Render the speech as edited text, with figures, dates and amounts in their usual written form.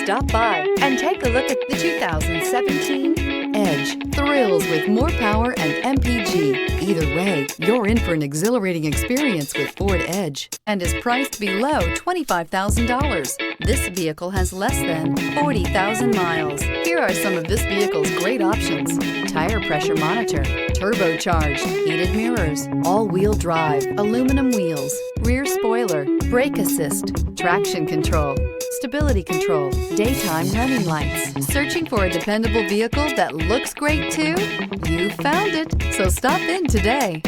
Stop by and take a look at the 2017 Edge. Thrills with more power and MPG. Either way, you're in for an exhilarating experience with Ford Edge and is priced below $25,000. This vehicle has less than 40,000 miles. Here are some of this vehicle's great options: tire pressure monitor, turbocharged, heated mirrors, all-wheel drive, aluminum wheels, rear spoiler, brake assist, traction control, stability control, daytime running lights. Searching for a dependable vehicle that looks great too? You found it, so stop in today.